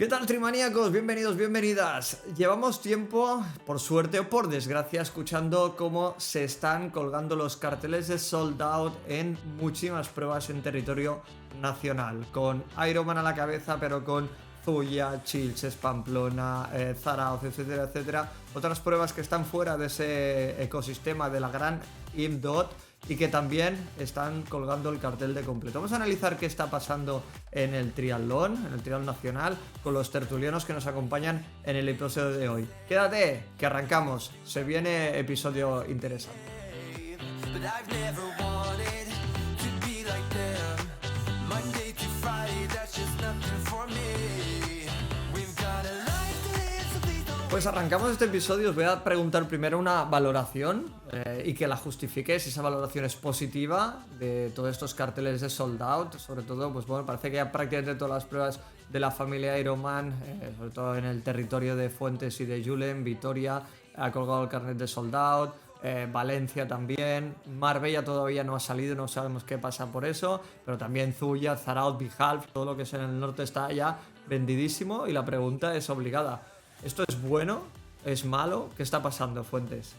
¿Qué tal, trimaníacos? Bienvenidos, bienvenidas. Llevamos tiempo, por suerte o por desgracia, escuchando cómo se están colgando los carteles de sold out en muchísimas pruebas en territorio nacional, con Ironman a la cabeza, pero con Zuya, Chilches, Pamplona, Zarauz, etcétera, etcétera. Otras pruebas que están fuera de ese ecosistema de la gran IMDOT y que también están colgando el cartel de completo. Vamos a analizar qué está pasando en el triatlón nacional, con los tertulianos que nos acompañan en el episodio de hoy. Quédate, que arrancamos. Se viene episodio interesante. Pues arrancamos este episodio. Os voy a preguntar primero una valoración y que la justifique si esa valoración es positiva de todos estos carteles de sold out. Sobre todo, pues bueno, parece que ya prácticamente todas las pruebas de la familia Ironman, sobre todo en el territorio de Fuentes y de Julen, Vitoria ha colgado el carnet de sold out. Valencia también, Marbella todavía no ha salido, no sabemos qué pasa por eso, pero también Zuya, Zarauz, Bijalf, todo lo que es en el norte está ya vendidísimo y la pregunta es obligada. ¿Esto es bueno? ¿Es malo? ¿Qué está pasando, Fuentes?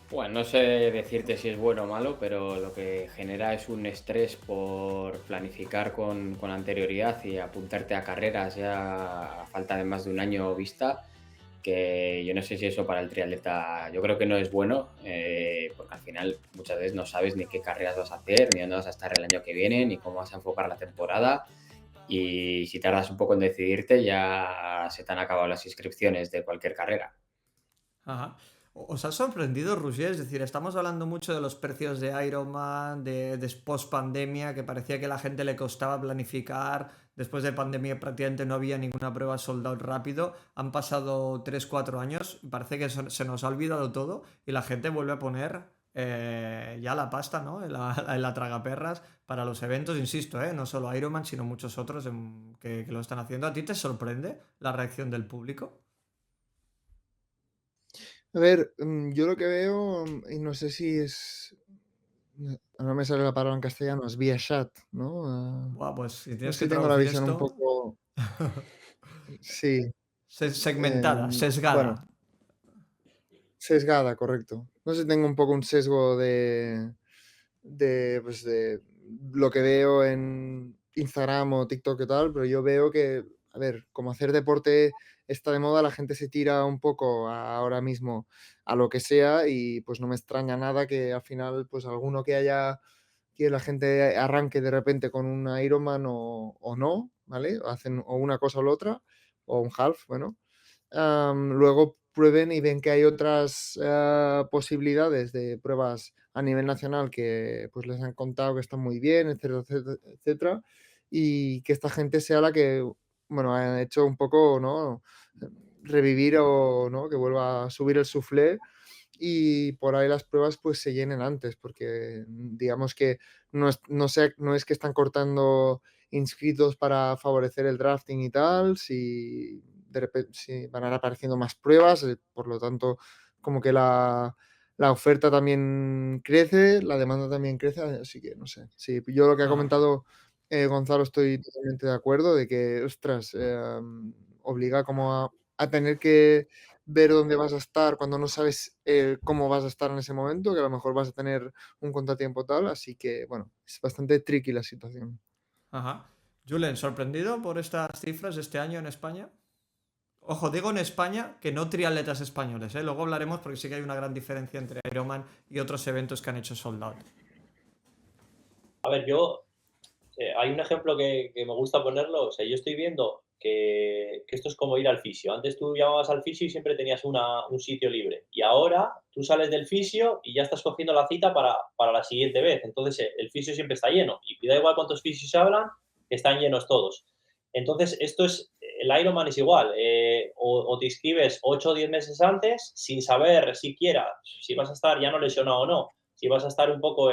Bueno, no sé decirte si es bueno o malo, pero lo que genera es un estrés por planificar con anterioridad y apuntarte a carreras ya a falta de más de un año vista, que yo no sé si eso para el triatleta, yo creo que no es bueno, porque al final muchas veces no sabes ni qué carreras vas a hacer, ni dónde vas a estar el año que viene, ni cómo vas a enfocar la temporada. Y si tardas un poco en decidirte, ya se te han acabado las inscripciones de cualquier carrera. Ajá. ¿Os ha sorprendido, Roger? Es decir, estamos hablando mucho de los precios de Ironman, de post-pandemia, que parecía que a la gente le costaba planificar. Después de pandemia prácticamente no había ninguna prueba sold out rápido. Han pasado 3 4 años, parece que se nos ha olvidado todo y la gente vuelve a poner ya la pasta, ¿no? En la tragaperras para los eventos, insisto, no solo Ironman, sino muchos otros que lo están haciendo. ¿A ti te sorprende la reacción del público? A ver, yo lo que veo, y no sé si es, no me sale la palabra en castellano, es vía chat, ¿no? Buah, pues si No tienes sé que si tengo la traducir visión un esto, poco, sí, segmentada, bueno, sesgada. sesgada, correcto. No sé si tengo un poco un sesgo pues de lo que veo en Instagram o TikTok y tal, pero yo veo que, a ver, como hacer deporte está de moda, la gente se tira un poco ahora mismo a lo que sea y pues no me extraña nada que al final pues alguno que la gente arranque de repente con un Ironman o no, ¿vale? Hacen o una cosa o la otra, o un half, bueno. Luego prueben y ven que hay otras posibilidades de pruebas a nivel nacional que pues les han contado que están muy bien, etcétera, etcétera, etcétera, y que esta gente sea la que, bueno, ha hecho un poco, ¿no? Revivir o, ¿no? Que vuelva a subir el suflé y por ahí las pruebas pues se llenen antes, porque digamos que no es que están cortando inscritos para favorecer el drafting y tal, si de repente si van a ir apareciendo más pruebas, por lo tanto, como que la oferta también crece, la demanda también crece, así que no sé. Sí, yo lo que ha Ajá. comentado Gonzalo estoy totalmente de acuerdo de que, ostras, obliga como a tener que ver dónde vas a estar cuando no sabes cómo vas a estar en ese momento, que a lo mejor vas a tener un contratiempo tal, así que bueno, es bastante tricky la situación. Ajá. Julen, ¿sorprendido por estas cifras de este año en España? Ojo, digo en España que no triatletas españoles, ¿eh? Luego hablaremos porque sí que hay una gran diferencia entre Ironman y otros eventos que han hecho sold out. A ver, hay un ejemplo que me gusta ponerlo. O sea, yo estoy viendo que esto es como ir al fisio. Antes tú llamabas al fisio y siempre tenías un sitio libre. Y ahora tú sales del fisio y ya estás cogiendo la cita para la siguiente vez. Entonces el fisio siempre está lleno. Y da igual cuántos fisios se hablan, están llenos todos. Entonces, el Ironman es igual. O te inscribes 8 o 10 meses antes sin saber siquiera si vas a estar ya no lesionado o no, si vas a estar un poco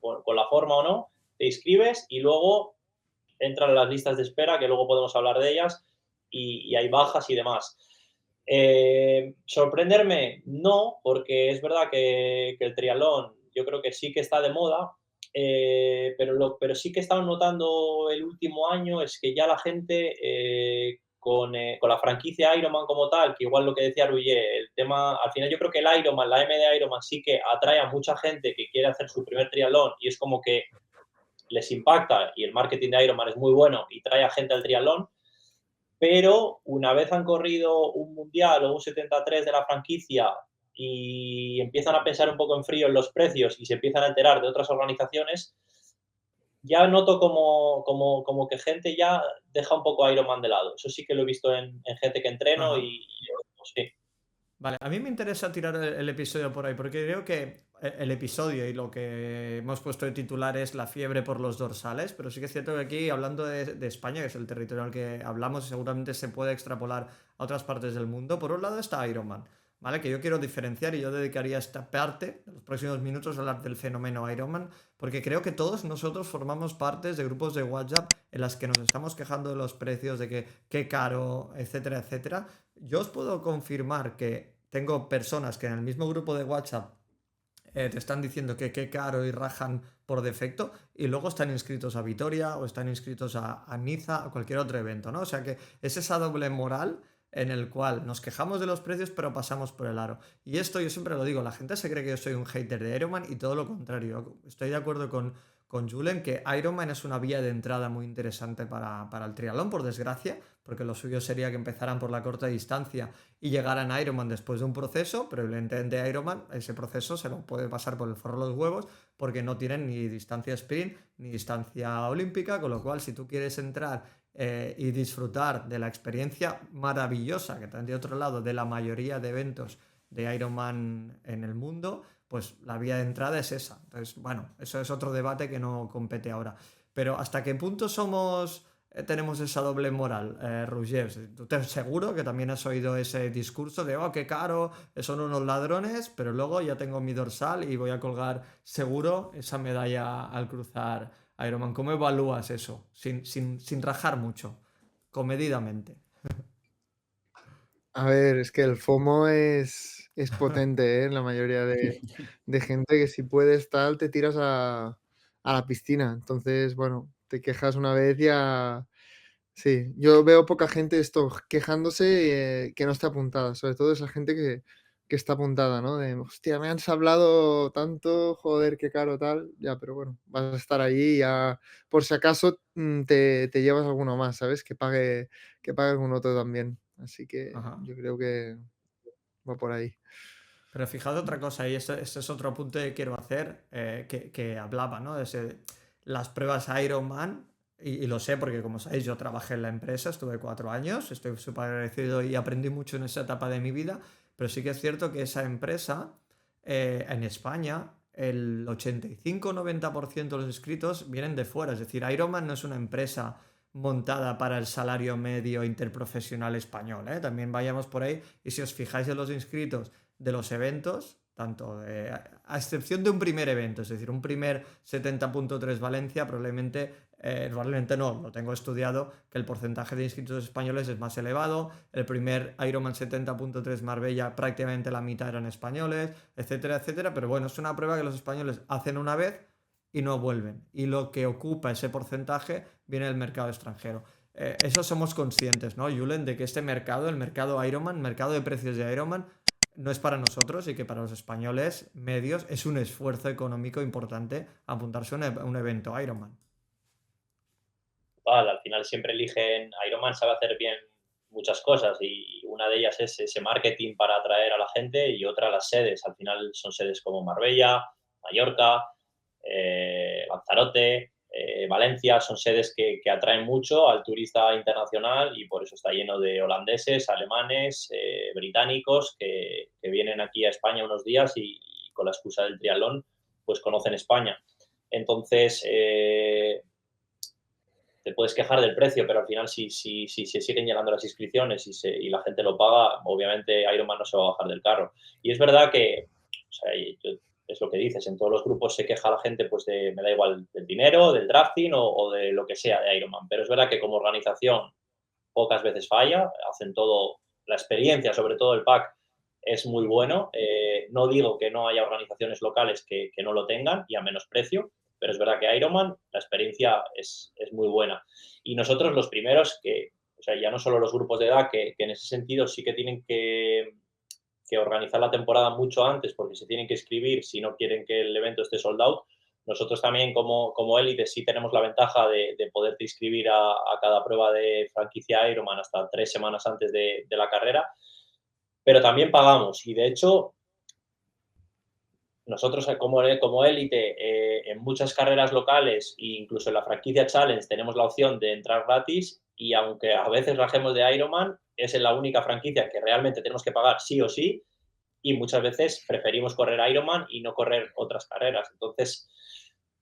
con la forma o no, te inscribes y luego entran las listas de espera, que luego podemos hablar de ellas, y hay bajas y demás. ¿Sorprenderme? No, porque es verdad que el triatlón yo creo que sí que está de moda. pero sí que he estado notando el último año es que ya la gente con la franquicia Ironman como tal, que igual lo que decía Ruye, el tema, al final yo creo que el Ironman, la M de Ironman sí que atrae a mucha gente que quiere hacer su primer triatlón y es como que les impacta y el marketing de Ironman es muy bueno y trae a gente al triatlón, pero una vez han corrido un mundial o un 73 de la franquicia y empiezan a pensar un poco en frío en los precios y se empiezan a enterar de otras organizaciones, ya noto como que gente ya deja un poco a Ironman de lado. Eso sí que lo he visto en gente que entreno Ajá. y sí. Vale, a mí me interesa tirar el episodio por ahí, porque creo que el episodio y lo que hemos puesto de titular es la fiebre por los dorsales, pero sí que es cierto que aquí, hablando de España, que es el territorio al que hablamos, seguramente se puede extrapolar a otras partes del mundo. Por un lado está Ironman, ¿vale? Que yo quiero diferenciar y yo dedicaría esta parte de los próximos minutos a hablar del fenómeno Ironman, porque creo que todos nosotros formamos partes de grupos de WhatsApp en las que nos estamos quejando de los precios, de que qué caro, etcétera, etcétera. Yo os puedo confirmar que tengo personas que en el mismo grupo de WhatsApp te están diciendo que qué caro y rajan por defecto y luego están inscritos a Vitoria o están inscritos a Niza o cualquier otro evento, ¿no? O sea que es esa doble moral en el cual nos quejamos de los precios pero pasamos por el aro. Y esto yo siempre lo digo, la gente se cree que yo soy un hater de Ironman y todo lo contrario. Estoy de acuerdo con Julen que Ironman es una vía de entrada muy interesante para el triatlón, por desgracia, porque lo suyo sería que empezaran por la corta distancia y llegaran a Ironman después de un proceso, pero evidentemente Ironman ese proceso se lo puede pasar por el forro de los huevos porque no tienen ni distancia sprint ni distancia olímpica, con lo cual si tú quieres entrar y disfrutar de la experiencia maravillosa que también de otro lado de la mayoría de eventos de Ironman en el mundo, pues la vía de entrada es esa. Entonces, bueno, eso es otro debate que no compete ahora. Pero ¿hasta qué punto tenemos esa doble moral, Roger? Tú te seguro que también has oído ese discurso de, oh, qué caro, son unos ladrones, pero luego ya tengo mi dorsal y voy a colgar seguro esa medalla al cruzar Ironman. ¿Cómo evalúas eso? Sin rajar mucho, comedidamente. A ver, es que el FOMO es potente, ¿eh? La mayoría de gente que si puedes tal, te tiras a la piscina. Entonces, bueno, te quejas una vez ya. Sí, yo veo poca gente esto quejándose que no está apuntada, sobre todo esa gente que está apuntada, ¿no? De, hostia, me han sablado tanto, joder, qué caro tal. Ya, pero bueno, vas a estar ahí ya, por si acaso te llevas alguno más, ¿sabes? Que pague algún otro también. Así que Ajá. yo creo que va por ahí. Pero fijad otra cosa, y este es otro punto que quiero hacer, que hablaba, ¿no? Las pruebas Ironman, y lo sé porque como sabéis yo trabajé en la empresa, estuve 4 años, estoy súper agradecido y aprendí mucho en esa etapa de mi vida, pero sí que es cierto que esa empresa en España, el 85-90% de los inscritos vienen de fuera, es decir, Ironman no es una empresa montada para el salario medio interprofesional español, ¿eh? También vayamos por ahí y si os fijáis en los inscritos de los eventos, tanto a excepción de un primer evento, es decir, un primer 70.3 Valencia, probablemente no, lo tengo estudiado, que el porcentaje de inscritos españoles es más elevado, el primer Ironman 70.3 Marbella prácticamente la mitad eran españoles, etcétera, etcétera, pero bueno, es una prueba que los españoles hacen una vez y no vuelven, y lo que ocupa ese porcentaje viene del mercado extranjero. Eso somos conscientes, ¿no, Julen? De que este mercado, el mercado Ironman, mercado de precios de Ironman, no es para nosotros y que para los españoles medios es un esfuerzo económico importante apuntarse a un evento Ironman. Al final siempre eligen, Ironman sabe hacer bien muchas cosas y una de ellas es ese marketing para atraer a la gente y otra las sedes. Al final son sedes como Marbella, Mallorca, Lanzarote, Valencia, son sedes que atraen mucho al turista internacional y por eso está lleno de holandeses, alemanes, británicos que vienen aquí a España unos días y con la excusa del triatlón pues conocen España. Entonces, te puedes quejar del precio, pero al final si se siguen llenando las inscripciones y la gente lo paga, obviamente Ironman no se va a bajar del carro. Y es verdad que, o sea, es lo que dices, en todos los grupos se queja la gente, pues me da igual del dinero, del drafting o de lo que sea de Ironman, pero es verdad que como organización pocas veces falla, hacen todo, la experiencia, sobre todo el pack, es muy bueno. No digo que no haya organizaciones locales que no lo tengan y a menos precio, pero es verdad que Ironman, la experiencia es muy buena. Y nosotros los primeros que, o sea, ya no solo los grupos de edad, que en ese sentido sí que tienen que organizar la temporada mucho antes porque se tienen que inscribir si no quieren que el evento esté sold out. Nosotros también como élite sí tenemos la ventaja de poderte inscribir a cada prueba de franquicia Ironman hasta 3 semanas antes de la carrera, pero también pagamos y de hecho nosotros como élite en muchas carreras locales e incluso en la franquicia Challenge tenemos la opción de entrar gratis y aunque a veces rajemos de Ironman, es en la única franquicia que realmente tenemos que pagar sí o sí y muchas veces preferimos correr Ironman y no correr otras carreras. Entonces,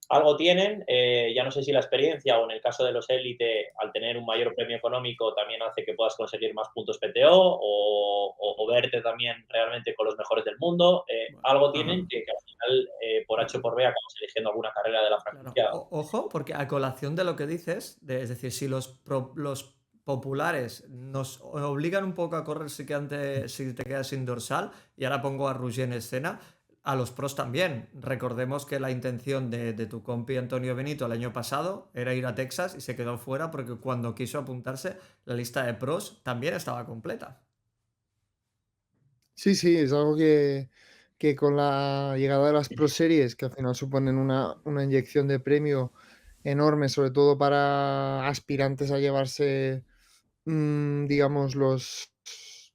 algo tienen, ya no sé si la experiencia o en el caso de los élite, al tener un mayor premio económico también hace que puedas conseguir más puntos PTO o verte también realmente con los mejores del mundo. Bueno, Algo tienen ajá. que al final, por H o por B, acabamos eligiendo alguna carrera de la Claro, franquicia. ojo, porque a colación de lo que dices, es decir, si los populares nos obligan un poco a correr si te quedas sin dorsal, y ahora pongo a Rouget en escena, a los pros también. Recordemos que la intención de tu compi Antonio Benito el año pasado era ir a Texas y se quedó fuera porque cuando quiso apuntarse, la lista de pros también estaba completa. Sí, sí, es algo que con la llegada de las Pro Series, que al final suponen una inyección de premio enorme, sobre todo para aspirantes a llevarse, digamos,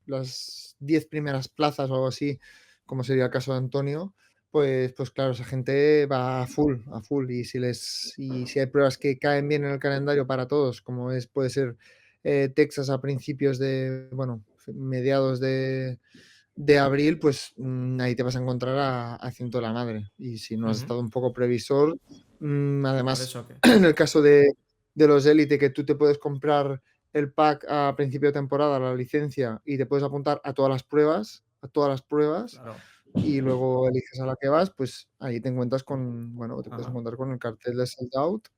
las 10 primeras plazas o algo así, como sería el caso de Antonio, pues claro, esa gente va a full. Y si hay pruebas que caen bien en el calendario para todos, como puede ser Texas a principios bueno, mediados de abril, pues ahí te vas a encontrar a ciento de la madre. Y si no has Ujú. estado un poco previsor, Por además, eso que. en el caso de los Elite, que tú te puedes comprar el pack a principio de temporada, la licencia, y te puedes apuntar a todas las pruebas, Claro. y luego eliges a la que vas, pues ahí te encuentras bueno, te puedes Ajá. encontrar con el cartel de sold out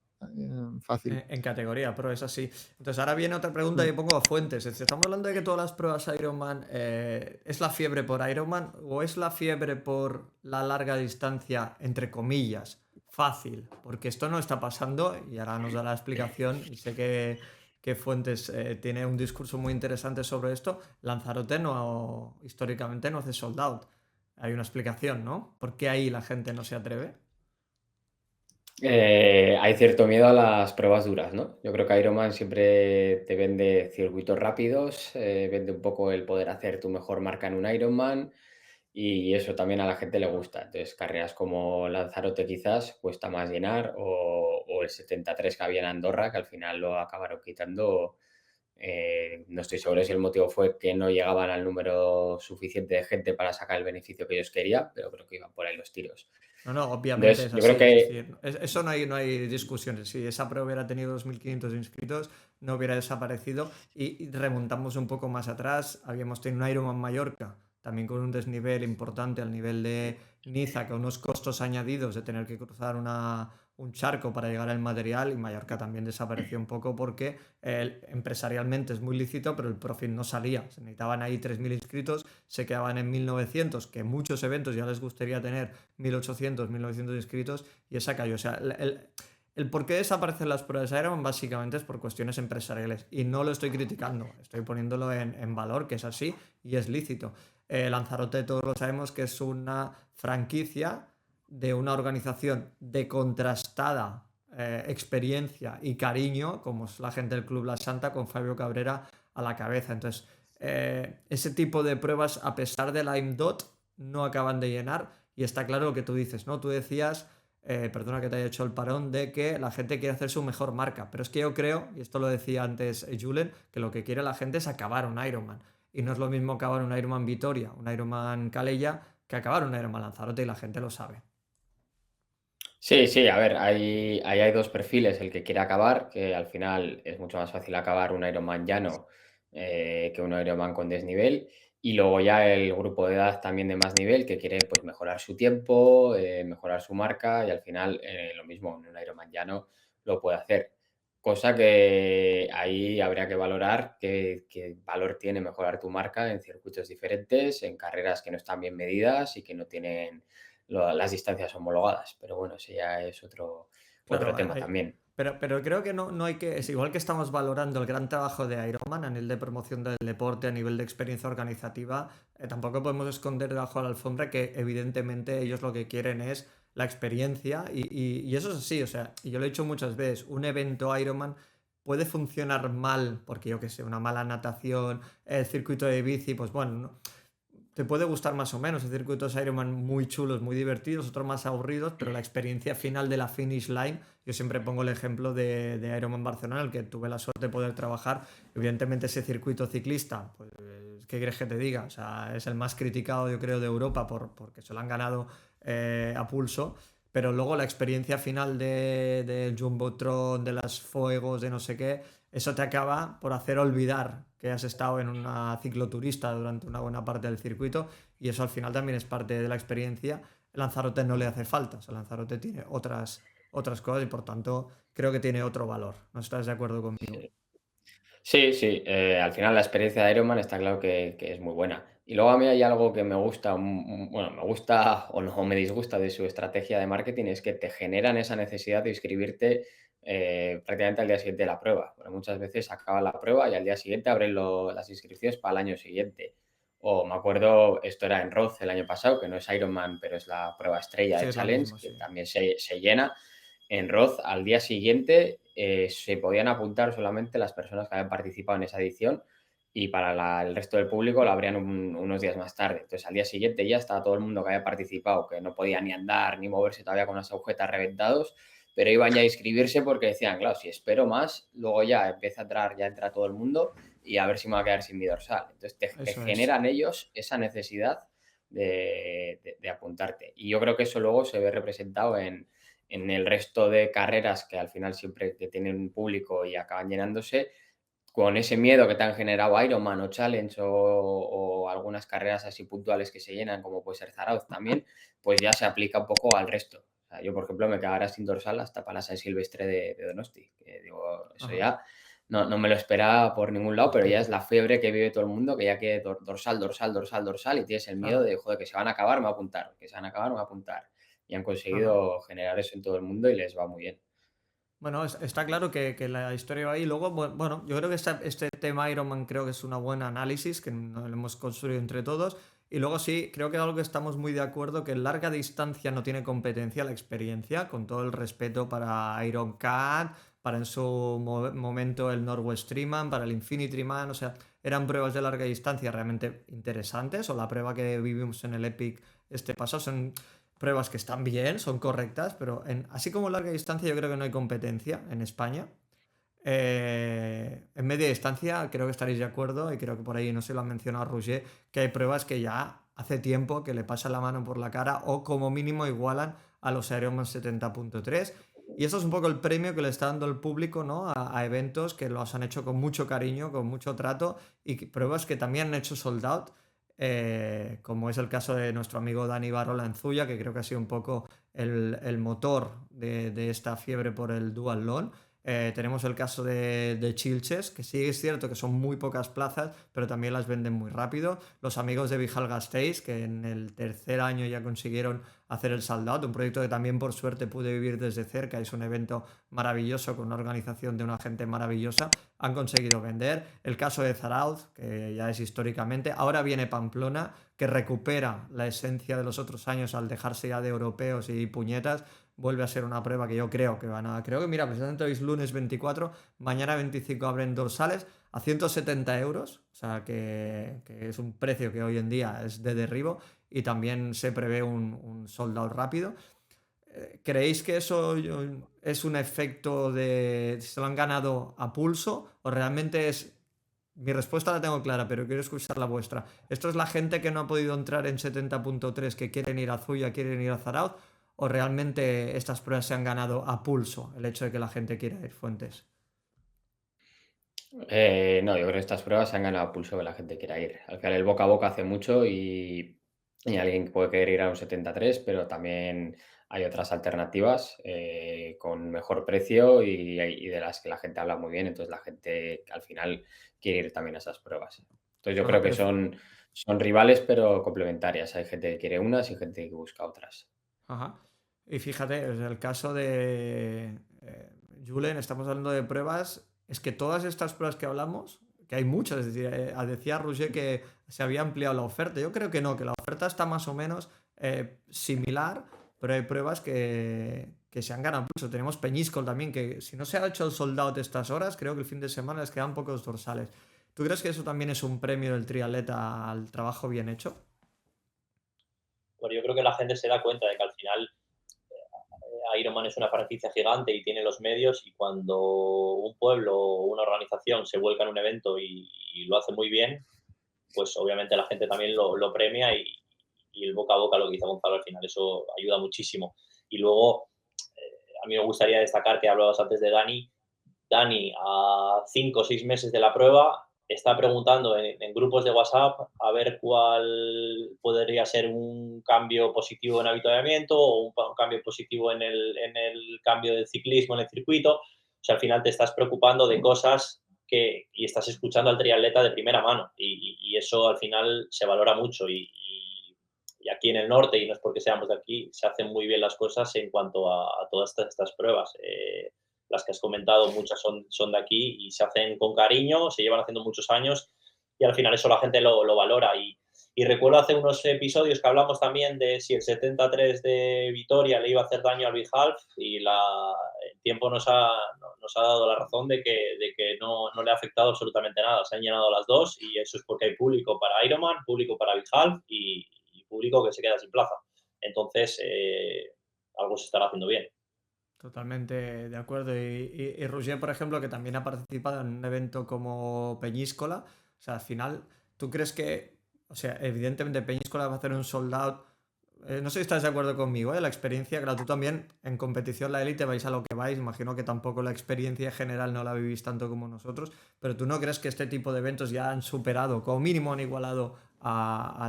fácil. En categoría, pero es así. Entonces, ahora viene otra pregunta y Mm. yo pongo a fuentes. Es decir, estamos hablando de que todas las pruebas Ironman es la fiebre por Ironman o es la fiebre por la larga distancia, entre comillas, fácil. Porque esto no está pasando y ahora nos da la explicación. Y sé que Fuentes tiene un discurso muy interesante sobre esto. Lanzarote no, históricamente no hace sold out. Hay una explicación, ¿no? ¿Por qué ahí la gente no se atreve? Hay cierto miedo a las pruebas duras, ¿no? Yo creo que Ironman siempre te vende circuitos rápidos, vende un poco el poder hacer tu mejor marca en un Ironman y eso también a la gente le gusta. Entonces, carreras como Lanzarote quizás cuesta más llenar o el 73 que había en Andorra, que al final lo acabaron quitando. No estoy seguro si el motivo fue que no llegaban al número suficiente de gente para sacar el beneficio que ellos querían, pero creo que iban por ahí los tiros. No, no, obviamente Entonces, es yo creo así, es que decir, eso no hay discusiones. Si esa prueba hubiera tenido 2.500 inscritos, no hubiera desaparecido. Y remontamos un poco más atrás, habíamos tenido un Ironman Mallorca, también con un desnivel importante al nivel de Niza, con unos costos añadidos de tener que cruzar un charco para llegar al material, y Mallorca también desapareció un poco porque empresarialmente es muy lícito, pero el profit no salía. Se necesitaban ahí 3.000 inscritos, se quedaban en 1.900, que muchos eventos ya les gustaría tener 1.800, 1.900 inscritos, y esa cayó. O sea, el por qué desaparecen las pruebas de Ironman básicamente es por cuestiones empresariales. Y no lo estoy criticando, estoy poniéndolo en valor, que es así y es lícito. Lanzarote todos lo sabemos que es una franquicia de una organización de contrastada experiencia y cariño, como es la gente del Club La Santa, con Fabio Cabrera a la cabeza. Entonces, ese tipo de pruebas, a pesar de la IMDOT, no acaban de llenar. Y está claro lo que tú dices, ¿no? Tú decías, perdona que te haya hecho el parón, de que la gente quiere hacer su mejor marca. Pero es que yo creo, y esto lo decía antes Julen, que lo que quiere la gente es acabar un Ironman. Y no es lo mismo acabar un Ironman Vitoria, un Ironman Calella, que acabar un Ironman Lanzarote, y la gente lo sabe. sí, sí, a ver, ahí hay dos perfiles. El que quiere acabar, que al final es mucho más fácil acabar un Ironman llano que un Ironman con desnivel. Y luego ya el grupo de edad también de más nivel que quiere pues mejorar su tiempo, mejorar su marca y al final lo mismo en un Ironman llano lo puede hacer. Cosa que ahí habría que valorar qué valor tiene mejorar tu marca en circuitos diferentes, en carreras que no están bien medidas y que no tienen las distancias homologadas. Pero bueno, ese ya es otro Claro, tema también. pero creo que no hay que. Es igual que estamos valorando el gran trabajo de Ironman a nivel de promoción del deporte, a nivel de experiencia organizativa, tampoco podemos esconder debajo de la alfombra que evidentemente ellos lo que quieren es la experiencia y eso es así, o sea, y yo lo he dicho muchas veces, un evento Ironman puede funcionar mal, porque yo que sé, una mala natación, el circuito de bici, pues bueno, te puede gustar más o menos. Hay circuitos Ironman muy chulos, muy divertidos, otros más aburridos, pero la experiencia final de la finish line, yo siempre pongo el ejemplo de Ironman Barcelona, en el que tuve la suerte de poder trabajar. Evidentemente ese circuito ciclista, pues, ¿qué quieres que te diga? O sea, es el más criticado, yo creo, de Europa porque se lo han ganado a pulso. Pero luego la experiencia final del Jumbotron, de los fuegos, de no sé qué, eso te acaba por hacer olvidar que has estado en una cicloturista durante una buena parte del circuito y eso al final también es parte de la experiencia. Lanzarote no le hace falta, o sea, Lanzarote tiene otras cosas y por tanto creo que tiene otro valor. ¿No estás de acuerdo conmigo? Sí. Sí, sí, al final la experiencia de Ironman está claro que es muy buena. Y luego a mí hay algo que me gusta, bueno, me gusta o no me disgusta de su estrategia de marketing, es que te generan esa necesidad de inscribirte prácticamente al día siguiente de la prueba. Porque muchas veces acaba la prueba y al día siguiente abren las inscripciones para el año siguiente. O me acuerdo, esto era en Roth el año pasado, que no es Ironman, pero es la prueba estrella Sí, de es lo Challenge, mismo, que sí. también se llena. En Roth, al día siguiente, se podían apuntar solamente las personas que habían participado en esa edición y para el resto del público lo abrían unos días más tarde. Entonces, al día siguiente ya estaba todo el mundo que había participado, que no podía ni andar ni moverse todavía con las agujetas reventados, pero iban ya a inscribirse porque decían, claro, si espero más, luego ya empieza a entrar, ya entra todo el mundo y a ver si me va a quedar sin mi dorsal. Entonces, te Eso es. generan ellos esa necesidad de apuntarte. Y yo creo que eso luego se ve representado en el resto de carreras que al final siempre que tienen un público y acaban llenándose, con ese miedo que te han generado Ironman o Challenge o algunas carreras así puntuales que se llenan, como puede ser Zarauz también, pues ya se aplica un poco al resto. O sea, yo, por ejemplo, me quedara sin dorsal hasta para la San Silvestre de Donosti. Que digo, eso Ajá. ya no me lo esperaba por ningún lado, pero ya es la fiebre que vive todo el mundo, que ya quiere dorsal, dorsal, dorsal, dorsal, y tienes el miedo Claro. de, joder, que se van a acabar, me voy a apuntar, que se van a acabar, me voy a apuntar. Y han Ajá. conseguido generar eso en todo el mundo y les va muy bien. Bueno, está claro que la historia va ahí. Luego, bueno, yo creo que este tema Ironman creo que es una buena análisis que lo hemos construido entre todos. Y luego sí, creo que algo que estamos muy de acuerdo, que en larga distancia no tiene competencia la experiencia, con todo el respeto para Iron Cat, para en su momento el Northwest Streamman, para el Infinity Man, o sea, eran pruebas de larga distancia realmente interesantes, o la prueba que vivimos en el Epic este paso son pruebas que están bien, son correctas, pero así como larga distancia yo creo que no hay competencia en España. En media distancia creo que estaréis de acuerdo y creo que por ahí no se lo ha mencionado Roger, que hay pruebas que ya hace tiempo que le pasan la mano por la cara o como mínimo igualan a los Ironman 70.3 y eso es un poco el premio que le está dando el público, ¿no? A eventos que los han hecho con mucho cariño, con mucho trato y pruebas que también han hecho sold out, como es el caso de nuestro amigo Dani Barrola en Zuya, que creo que ha sido un poco el motor de esta fiebre por el Dual Long. Tenemos el caso de Chilches, que sí es cierto que son muy pocas plazas, pero también las venden muy rápido. Los amigos de Vijal Gasteiz, que en el tercer año ya consiguieron hacer el sold out, un proyecto que también por suerte pude vivir desde cerca. Es un evento maravilloso con una organización de una gente maravillosa. Han conseguido vender. El caso de Zarauz, que ya es históricamente. Ahora viene Pamplona, que recupera la esencia de los otros años al dejarse ya de europeos y puñetas. Vuelve a ser una prueba que yo creo que van a. Creo que, mira, precisamente hoy es lunes 24, mañana 25 abren dorsales a 170 euros, o sea que es un precio que hoy en día es de derribo y también se prevé un sold out rápido. ¿Creéis que eso es un efecto de se lo han ganado a pulso o realmente es... Mi respuesta la tengo clara, pero quiero escuchar la vuestra. ¿Esto es la gente que no ha podido entrar en 70.3 que quieren ir a Zuya, quieren ir a Zarauz? ¿O realmente estas pruebas se han ganado a pulso, el hecho de que la gente quiera ir Fuentes? No, yo creo que estas pruebas se han ganado a pulso que la gente quiera ir. Al final el boca a boca hace mucho y alguien puede querer ir a un 73, pero también hay otras alternativas con mejor precio y de las que la gente habla muy bien. Entonces la gente al final quiere ir también a esas pruebas. Entonces yo Ajá, creo que pero son rivales pero complementarias. Hay gente que quiere unas y gente que busca otras. Ajá. Y fíjate, o sea, el caso de Julen, estamos hablando de pruebas, es que todas estas pruebas que hablamos, que hay muchas, es decir, decía Roger que se había ampliado la oferta. Yo creo que no, que la oferta está más o menos similar, pero hay pruebas que se han ganado mucho. Tenemos Peñíscol también, que si no se ha hecho el sold out estas horas, creo que el fin de semana les quedan pocos dorsales. ¿Tú crees que eso también es un premio del triatleta al trabajo bien hecho? Bueno, yo creo que la gente se da cuenta de que al final Ironman es una franquicia gigante y tiene los medios, y cuando un pueblo o una organización se vuelca en un evento y lo hace muy bien, pues obviamente la gente también lo premia, y el boca a boca, lo que dice Gonzalo, al final eso ayuda muchísimo. Y luego, a mí me gustaría destacar que hablabas antes de Dani. Dani, a 5 o 6 meses de la prueba, está preguntando en grupos de WhatsApp a ver cuál podría ser un cambio positivo en avituallamiento o un cambio positivo en el cambio del ciclismo en el circuito. O sea, al final te estás preocupando de cosas y estás escuchando al triatleta de primera mano, y eso al final se valora mucho, y aquí en el norte, y no es porque seamos de aquí, se hacen muy bien las cosas en cuanto a todas estas pruebas. Las que has comentado, muchas son de aquí y se hacen con cariño, se llevan haciendo muchos años, y al final eso la gente lo valora. Y recuerdo hace unos episodios que hablamos también de si el 73 de Vitoria le iba a hacer daño al Big Half, y el tiempo nos ha dado la razón de que no le ha afectado absolutamente nada. Se han llenado las dos, y eso es porque hay público para Ironman, público para Big Half y público que se queda sin plaza. Entonces, algo se estará haciendo bien. Totalmente de acuerdo. Y Roger, por ejemplo, que también ha participado en un evento como Peñíscola, o sea, al final, ¿tú crees que, o sea, evidentemente Peñíscola va a hacer un sold out? No sé si estás de acuerdo conmigo, ¿eh? La experiencia, claro, tú también en competición, la élite, vais a lo que vais, imagino que tampoco la experiencia general no la vivís tanto como nosotros, pero ¿tú no crees que este tipo de eventos ya han superado, como mínimo han igualado a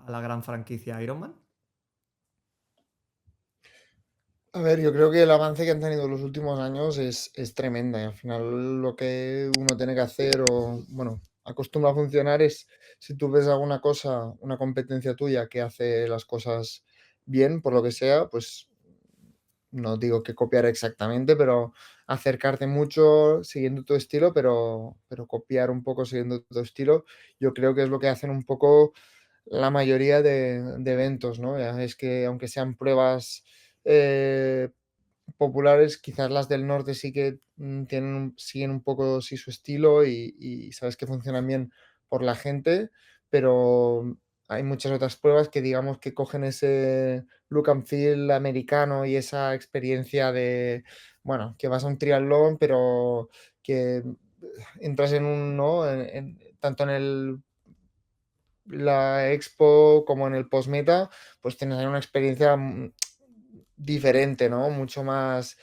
la gran franquicia Ironman? A ver, yo creo que el avance que han tenido los últimos años es tremenda, y al final lo que uno tiene que hacer, o bueno, acostumbra a funcionar, es si tú ves alguna cosa, una competencia tuya que hace las cosas bien, por lo que sea, pues no digo que copiar exactamente, pero acercarte mucho siguiendo tu estilo, pero copiar un poco siguiendo tu estilo. Yo creo que es lo que hacen un poco la mayoría de eventos, ¿no? Ya es que aunque sean pruebas eh, populares, quizás las del norte sí que siguen un poco sí su estilo, y sabes que funcionan bien por la gente, pero hay muchas otras pruebas que digamos que cogen ese look and feel americano y esa experiencia de, bueno, que vas a un triatlón, pero que entras en un, ¿no? Tanto en la expo como en el postmeta, pues tienes ahí una experiencia diferente, ¿no? Mucho más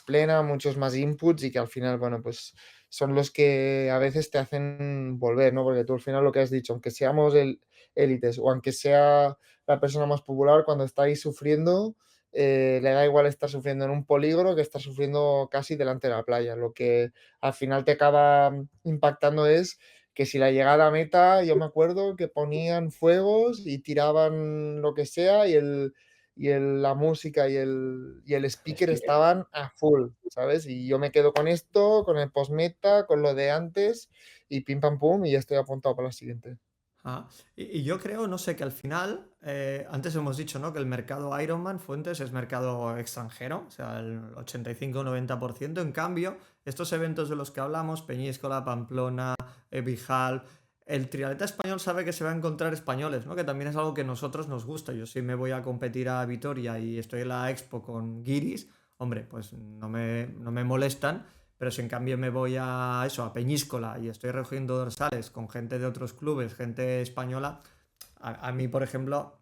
plena, muchos más inputs, y que al final, bueno, pues son los que a veces te hacen volver, ¿no? Porque tú al final lo que has dicho, aunque seamos élites o aunque sea la persona más popular, cuando está ahí sufriendo, le da igual estar sufriendo en un polígono que estar sufriendo casi delante de la playa. Lo que al final te acaba impactando es que si la llegada a meta, yo me acuerdo que ponían fuegos y tiraban lo que sea, la música y el speaker estaban a full, ¿sabes? Y yo me quedo con esto, con el postmeta, con lo de antes, y pim pam pum, y ya estoy apuntado para la siguiente. Ah, y yo creo, no sé, que al final, antes hemos dicho, ¿no? Que el mercado Ironman Fuentes es mercado extranjero, o sea, el 85-90%. En cambio, estos eventos de los que hablamos, Peñíscola, Pamplona, Bijal, el triatleta español sabe que se va a encontrar españoles, ¿no? Que también es algo que a nosotros nos gusta. Yo si me voy a competir a Vitoria y estoy en la expo con guiris, hombre, pues no me molestan. Pero si en cambio me voy a eso, a Peñíscola, y estoy recogiendo dorsales con gente de otros clubes, gente española, a mí, por ejemplo,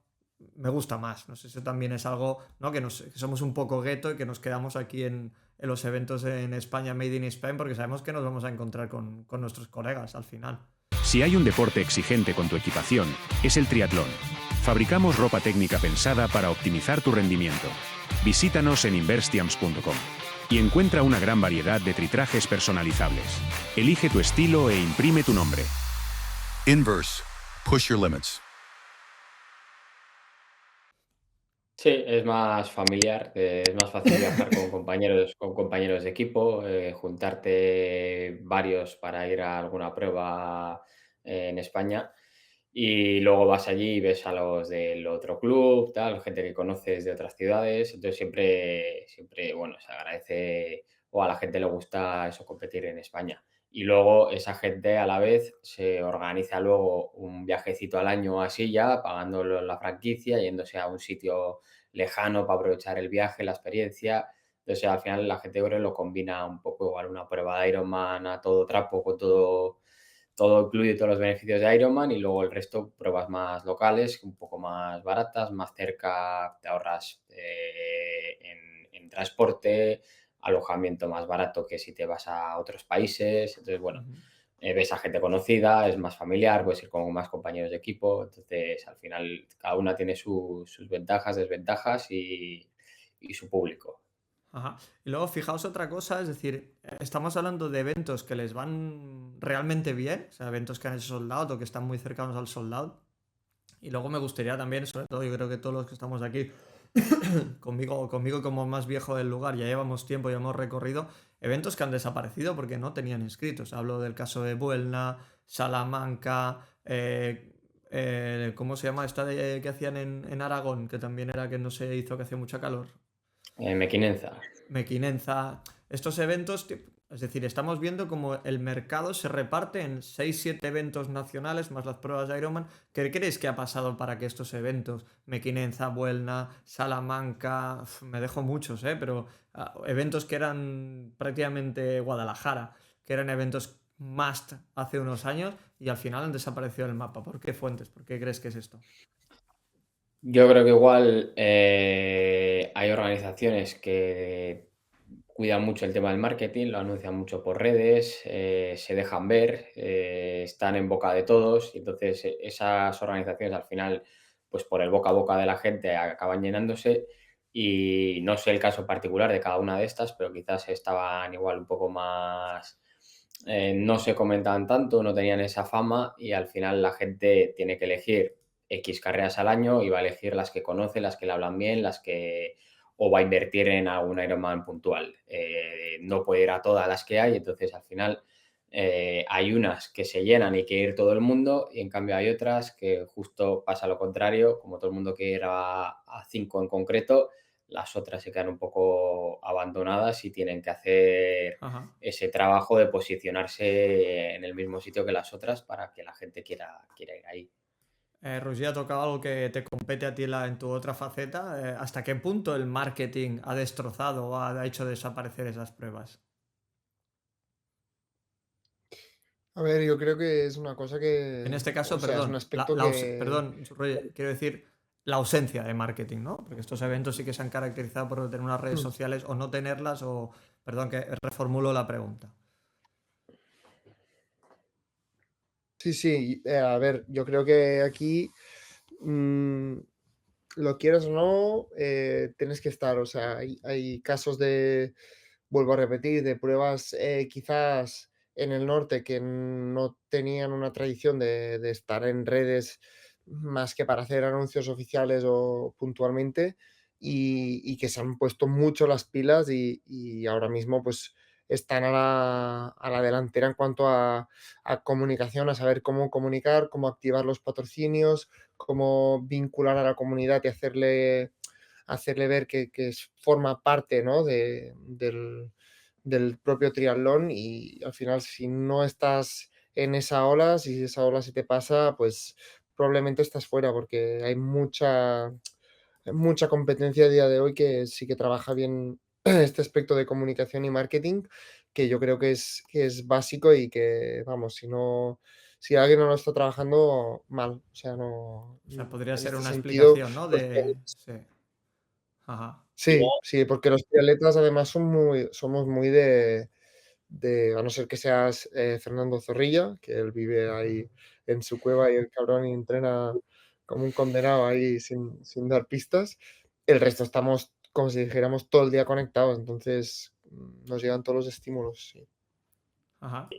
me gusta más. No sé, eso también es algo, ¿no? Que somos un poco gueto y que nos quedamos aquí en los eventos en España, Made in Spain, porque sabemos que nos vamos a encontrar con nuestros colegas al final. Si hay un deporte exigente con tu equipación, es el triatlón. Fabricamos ropa técnica pensada para optimizar tu rendimiento. Visítanos en inverstiams.com y encuentra una gran variedad de tritrajes personalizables. Elige tu estilo e imprime tu nombre. Inverse. Push your limits. Sí, es más familiar, es más fácil viajar con compañeros de equipo, juntarte varios para ir a alguna prueba en España y luego vas allí y ves a los del otro club, tal, gente que conoces de otras ciudades, entonces siempre, bueno, se agradece o a la gente le gusta eso, competir en España. Y luego esa gente a la vez se organiza luego un viajecito al año así ya, pagándolo la franquicia, yéndose a un sitio lejano para aprovechar el viaje, la experiencia. Entonces, al final la gente yo creo lo combina un poco igual una prueba de Ironman a todo trapo, con todo incluye todos los beneficios de Ironman y luego el resto pruebas más locales, un poco más baratas, más cerca, te ahorras en transporte, alojamiento más barato que si te vas a otros países. Entonces, bueno, Ujú. ves a gente conocida, es más familiar, puedes ir con más compañeros de equipo. Entonces, al final, cada una tiene sus ventajas, desventajas y su público. Ajá. Y luego fijaos otra cosa, es decir, estamos hablando de eventos que les van realmente bien, o sea, eventos que han hecho sold out o que están muy cercanos al sold out. Y luego me gustaría también, sobre todo, yo creo que todos los que estamos aquí, conmigo como más viejo del lugar, ya llevamos tiempo, ya hemos recorrido eventos que han desaparecido porque no tenían inscritos. Hablo del caso de Buelna, Salamanca, ¿cómo se llama esta que hacían en Aragón? Que también era que no se hizo, que hacía mucha calor. Mequinenza. Mequinenza, estos eventos, es decir, estamos viendo como el mercado se reparte en 6 7 eventos nacionales más las pruebas de Ironman. ¿Qué creéis que ha pasado para que estos eventos, Mequinenza, Buelna, Salamanca, me dejo muchos, pero eventos que eran prácticamente Guadalajara, que eran eventos must hace unos años y al final han desaparecido del mapa? ¿Por qué fuentes? ¿Por qué crees que es esto? Yo creo que igual hay organizaciones que cuidan mucho el tema del marketing, lo anuncian mucho por redes, se dejan ver, están en boca de todos y entonces esas organizaciones al final, pues por el boca a boca de la gente acaban llenándose y no sé el caso particular de cada una de estas, pero quizás estaban igual un poco más, no se comentaban tanto, no tenían esa fama y al final la gente tiene que elegir X carreras al año y va a elegir las que conoce, las que le hablan bien, las que o va a invertir en algún Ironman puntual. No puede ir a todas las que hay, entonces al final hay unas que se llenan y quiere ir todo el mundo y en cambio hay otras que justo pasa lo contrario, como todo el mundo quiere ir a 5 en concreto, las otras se quedan un poco abandonadas y tienen que hacer Ajá. ese trabajo de posicionarse en el mismo sitio que las otras para que la gente quiera ir ahí. Roger, ha tocado algo que te compete a ti en tu otra faceta. ¿Hasta qué punto el marketing ha destrozado o ha hecho desaparecer esas pruebas? A ver, yo creo que es una cosa En que, este o caso, sea, es un perdón, aspecto que, perdón, Roger, quiero decir la ausencia de marketing, ¿no? Porque estos eventos sí que se han caracterizado por no tener unas redes sociales o no tenerlas o, perdón, que reformulo la pregunta. sí, sí, a ver, yo creo que aquí, lo quieras o no, tienes que estar, o sea, hay casos de, vuelvo a repetir, de pruebas quizás en el norte que no tenían una tradición de estar en redes más que para hacer anuncios oficiales o puntualmente y que se han puesto mucho las pilas y ahora mismo pues están a la delantera en cuanto a comunicación, a saber cómo comunicar, cómo activar los patrocinios, cómo vincular a la comunidad y hacerle ver que forma parte, ¿no? Del propio triatlón y al final si no estás en esa ola, si esa ola se te pasa, pues probablemente estás fuera porque hay mucha competencia a día de hoy que sí que trabaja bien este aspecto de comunicación y marketing, que yo creo que es básico y que, vamos, si alguien no lo está trabajando mal, o sea, no, O sea, podría en ser este una sentido, explicación, ¿no? los Sí. Ajá. Y sí, luego, sí, porque los triatletas además somos muy a no ser que seas Fernando Zorrilla, que él vive ahí en su cueva y el cabrón y entrena como un condenado ahí sin dar pistas. El resto estamos, como si dijéramos, todo el día conectados, entonces nos llegan todos los estímulos. Sí. Ajá.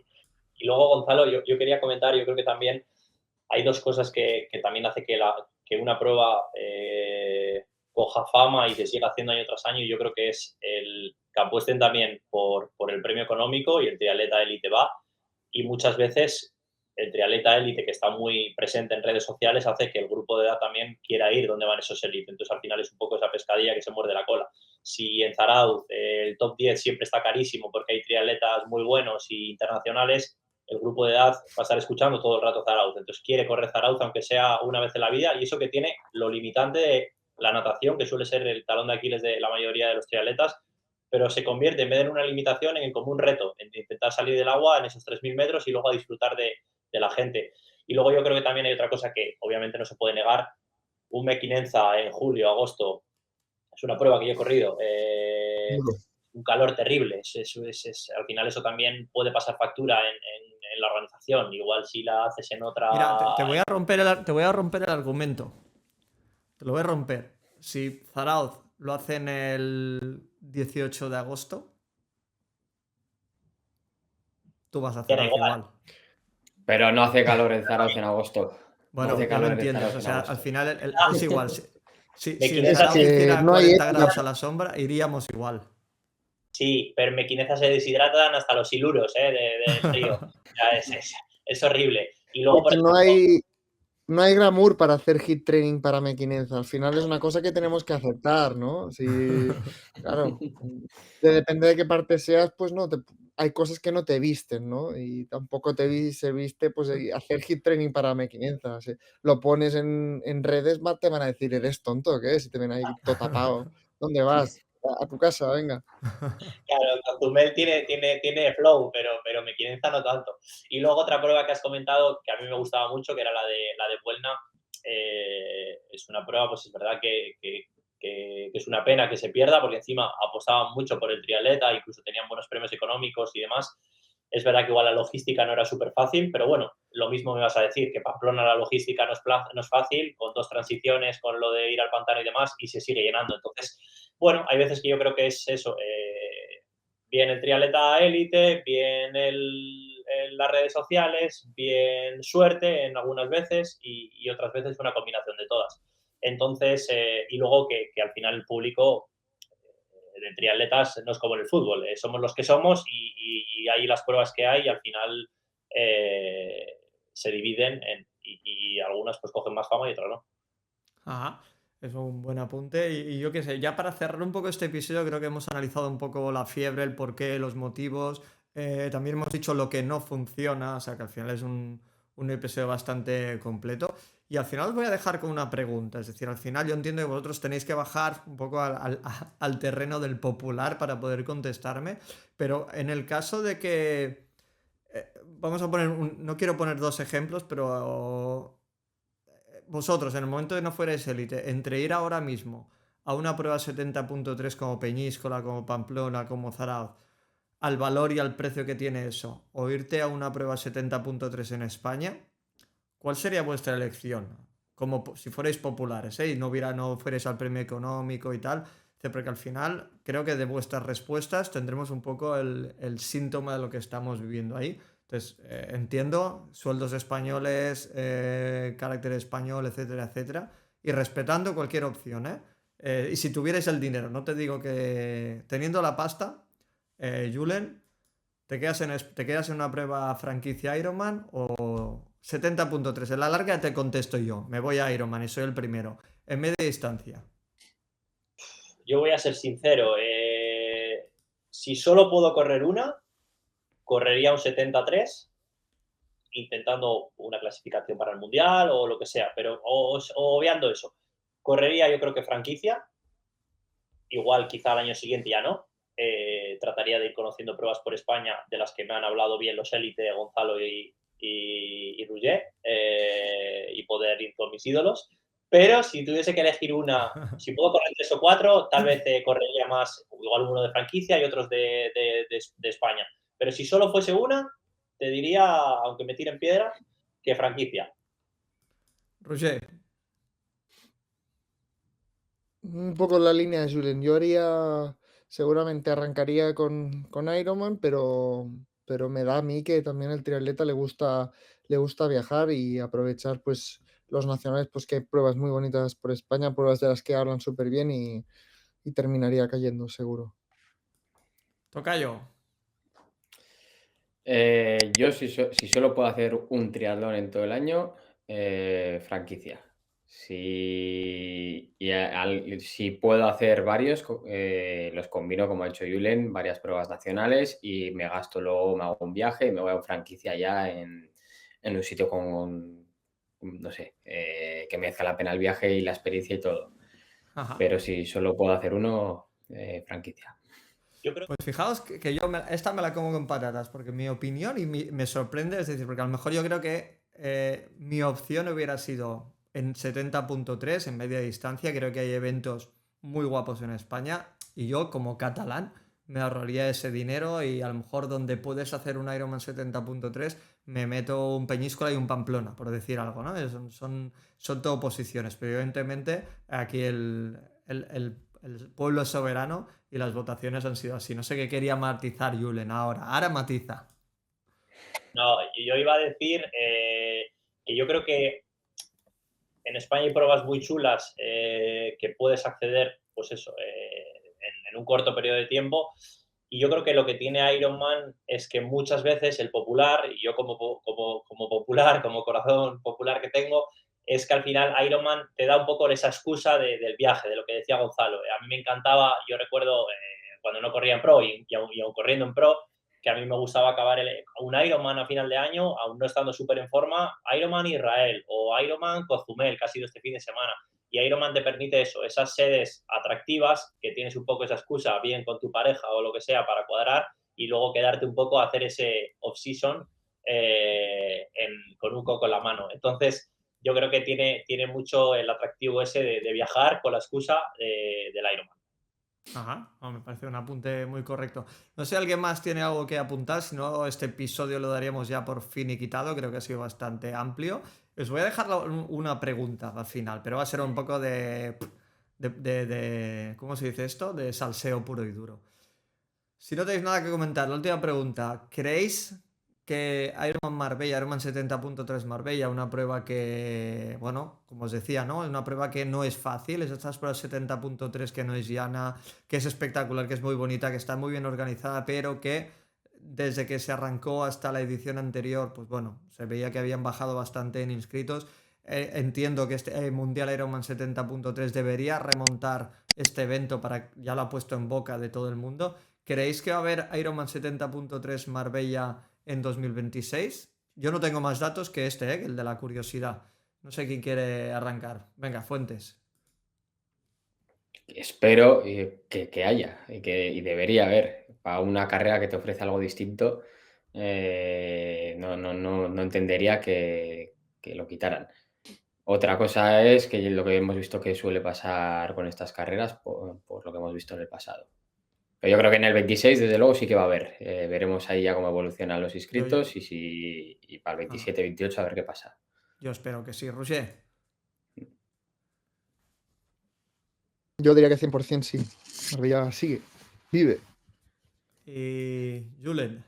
y luego, Gonzalo, yo quería comentar, yo creo que también hay dos cosas que también hace que una prueba coja fama y se siga haciendo año tras año. Y yo creo que es el que apuesten también por el premio económico y el triatleta élite va. Y muchas veces el triatleta élite, que está muy presente en redes sociales, hace que el grupo de edad también quiera ir donde van esos élites. Entonces, al final es un poco esa pescadilla que se muerde la cola. Si en Zarauz el top 10 siempre está carísimo porque hay triatletas muy buenos y internacionales, el grupo de edad va a estar escuchando todo el rato Zarauz. Entonces, quiere correr Zarauz, aunque sea una vez en la vida, y eso que tiene lo limitante de la natación, que suele ser el talón de Aquiles de la mayoría de los triatletas, pero se convierte, en vez de en una limitación, en como un reto, en intentar salir del agua en esos 3.000 metros y luego a disfrutar de la gente. Y luego yo creo que también hay otra cosa que obviamente no se puede negar. Un Mequinenza en julio, agosto, es una prueba que yo he corrido. Un calor terrible. Al final eso también puede pasar factura en la organización. Igual si la haces en otra... Mira, te voy a romper el argumento. Te lo voy a romper. Si Zarauz lo hace en el 18 de agosto, tú vas a hacer igual. Pero no hace calor en Zarauz en agosto. Bueno, no hace ya calor lo en entiendes. Zarauz O en sea, agosto. al final es igual. Si Mequinenza el Zarauz sí, hiciera no hay 40 ética. grados a la sombra, iríamos igual. Sí, pero en Mequinenza se deshidratan hasta los siluros del frío. O sea, es horrible. Y luego, por Porque no hay glamour para hacer hit training para Mequinenza. Al final es una cosa que tenemos que aceptar, ¿no? Claro, depende de qué parte seas, pues no, hay cosas que no te visten, ¿no? Y tampoco se viste, pues hacer hit training para Mequinenza. Si lo pones en redes, te van a decir, ¿eres tonto o qué? Si te ven ahí todo tapado. ¿Dónde vas? A tu casa, venga. Claro, Cozumel tiene flow, pero Mequinenza no tanto. Y luego otra prueba que has comentado, que a mí me gustaba mucho, que era la de Buelna. Es una prueba, pues es verdad que es una pena que se pierda, porque encima apostaban mucho por el triatleta, incluso tenían buenos premios económicos y demás. Es verdad que igual la logística no era súper fácil, pero bueno, lo mismo me vas a decir, que Pamplona la logística no es fácil, con 2 transiciones, con lo de ir al pantano y demás, y se sigue llenando. Entonces, bueno, hay veces que yo creo que es eso, bien el triatleta élite, bien las redes sociales, bien suerte en algunas veces y otras veces una combinación de todas. Entonces, y luego que al final el público de triatletas no es como en el fútbol, somos los que somos y hay las pruebas que hay y al final se dividen y algunas pues cogen más fama y otras no. Ajá, es un buen apunte. Y yo qué sé, ya para cerrar un poco este episodio, creo que hemos analizado un poco la fiebre, el porqué, los motivos. También hemos dicho lo que no funciona, o sea que al final es un episodio bastante completo. Y al final os voy a dejar con una pregunta. Es decir, al final yo entiendo que vosotros tenéis que bajar un poco al terreno del popular para poder contestarme. Pero en el caso de que. Vamos a poner. No quiero poner 2 ejemplos, pero vosotros, en el momento de no fuerais élite, entre ir ahora mismo a una prueba 70.3 como Peñíscola, como Pamplona, como Zarauz, al valor y al precio que tiene eso, o irte a una prueba 70.3 en España, ¿cuál sería vuestra elección? Como si fuerais populares, ¿eh? Y no fuerais al premio económico y tal, porque al final creo que de vuestras respuestas tendremos un poco el síntoma de lo que estamos viviendo ahí. Entonces, entiendo, sueldos españoles, carácter español, etcétera, etcétera, y respetando cualquier opción, ¿eh? Y si tuvierais el dinero, no te digo que teniendo la pasta, Julen, te quedas en una prueba franquicia Ironman o 70.3. En la larga te contesto yo, me voy a Ironman y soy el primero. En media distancia. Yo voy a ser sincero, si solo puedo correr una, correría un 73 intentando una clasificación para el Mundial o lo que sea, pero obviando eso, correría yo creo que franquicia, igual quizá al año siguiente ya no, trataría de ir conociendo pruebas por España de las que me han hablado bien los élite, Gonzalo y Roger, y poder ir con mis ídolos, pero si tuviese que elegir una, si puedo correr 3 o 4, tal vez correría más, igual uno de franquicia y otros de España, pero si solo fuese una, te diría, aunque me tiren piedras, que franquicia. Roger. Un poco en la línea de Julen. Yo seguramente arrancaría con Ironman, pero pero me da a mí que también el triatleta le gusta viajar y aprovechar pues los nacionales, pues que hay pruebas muy bonitas por España, pruebas de las que hablan súper bien y terminaría cayendo seguro. Tocayo. Yo si solo puedo hacer un triatlón en todo el año, franquicia. Si puedo hacer varios, los combino como ha hecho Julen, varias pruebas nacionales y me gasto luego, me hago un viaje y me voy a franquicia ya en un sitio con, no sé, que merezca la pena el viaje y la experiencia y todo. Ajá. Pero si solo puedo hacer uno, franquicia. Yo creo Pues fijaos que yo esta me la como con patatas, porque mi opinión y me sorprende, es decir, porque a lo mejor yo creo que mi opción hubiera sido en 70.3 en media distancia. Creo que hay eventos muy guapos en España y yo como catalán me ahorraría ese dinero y a lo mejor donde puedes hacer un Ironman 70.3 me meto un Peñíscola y un Pamplona, por decir algo, ¿no? Son todo posiciones, pero evidentemente aquí el pueblo es soberano y las votaciones han sido así. No sé qué quería matizar Julen ahora. Ahora matiza. No, yo iba a decir que yo creo que en España hay pruebas muy chulas que puedes acceder, pues eso, en un corto periodo de tiempo. Y yo creo que lo que tiene Ironman es que muchas veces el popular, y yo como popular, como corazón popular que tengo, es que al final Ironman te da un poco esa excusa del viaje, de lo que decía Gonzalo. A mí me encantaba, yo recuerdo cuando no corría en pro y aún corriendo en pro, que a mí me gustaba acabar un Ironman a final de año, aún no estando súper en forma, Ironman Israel o Ironman Cozumel, que ha sido este fin de semana. Y Ironman te permite eso, esas sedes atractivas, que tienes un poco esa excusa, bien con tu pareja o lo que sea, para cuadrar, y luego quedarte un poco a hacer ese off-season con un coco en la mano. Entonces, yo creo que tiene mucho el atractivo ese de viajar con la excusa del Ironman. Ajá, me parece un apunte muy correcto. No sé si alguien más tiene algo que apuntar, si no, este episodio lo daríamos ya por finiquitado, creo que ha sido bastante amplio. Os voy a dejar una pregunta al final, pero va a ser un poco ¿cómo se dice esto? De salseo puro y duro. Si no tenéis nada que comentar, la última pregunta. ¿Creéis que Ironman Marbella, Ironman 70.3 Marbella, una prueba que, bueno, como os decía, ¿no? Es una prueba que no es fácil, es estas pruebas 70.3 que no es llana, que es espectacular, que es muy bonita, que está muy bien organizada, pero que desde que se arrancó hasta la edición anterior, pues bueno, se veía que habían bajado bastante en inscritos. Entiendo que este Mundial Ironman 70.3 debería remontar este evento para, ya lo ha puesto en boca de todo el mundo. ¿Creéis que va a haber Ironman 70.3 Marbella en 2026? Yo no tengo más datos que que el de la curiosidad. No sé quién quiere arrancar. Venga, Fuentes. Espero que haya y debería haber. Para una carrera que te ofrece algo distinto, no entendería que lo quitaran. Otra cosa es que lo que hemos visto que suele pasar con estas carreras por lo que hemos visto en el pasado. Pero yo creo que en el 26, desde luego, sí que va a haber. Veremos ahí ya cómo evolucionan los inscritos y para el 27-28 a ver qué pasa. Yo espero que sí, Roger. Yo diría que 100% sí. Marbella sigue, vive. Y Julen.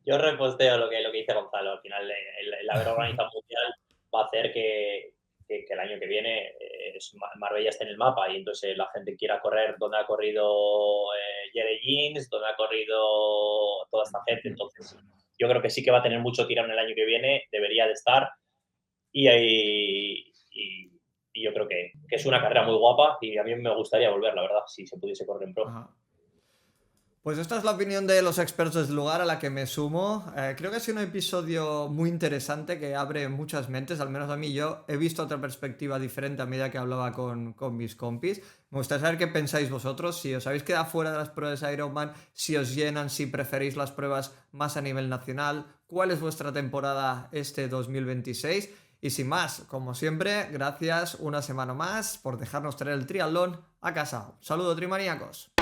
Yo reposteo lo que dice Gonzalo. Al final, el haber organizado un mundial va a hacer que el año que viene Marbella esté en el mapa y entonces la gente quiera correr donde ha corrido Jere Jeans, donde ha corrido toda esta gente. Entonces, yo creo que sí que va a tener mucho tirón el año que viene, debería de estar. Y yo creo que es una carrera muy guapa y a mí me gustaría volver, la verdad, si se pudiese correr en pro. Ajá. Pues esta es la opinión de los expertos del lugar a la que me sumo. Creo que ha sido un episodio muy interesante que abre muchas mentes, al menos a mí. Yo he visto otra perspectiva diferente a medida que hablaba con mis compis. Me gustaría saber qué pensáis vosotros, si os habéis quedado fuera de las pruebas de Ironman, si os llenan, si preferís las pruebas más a nivel nacional, cuál es vuestra temporada este 2026. Y sin más, como siempre, gracias una semana más por dejarnos traer el triatlón a casa. Un saludo, trimaníacos.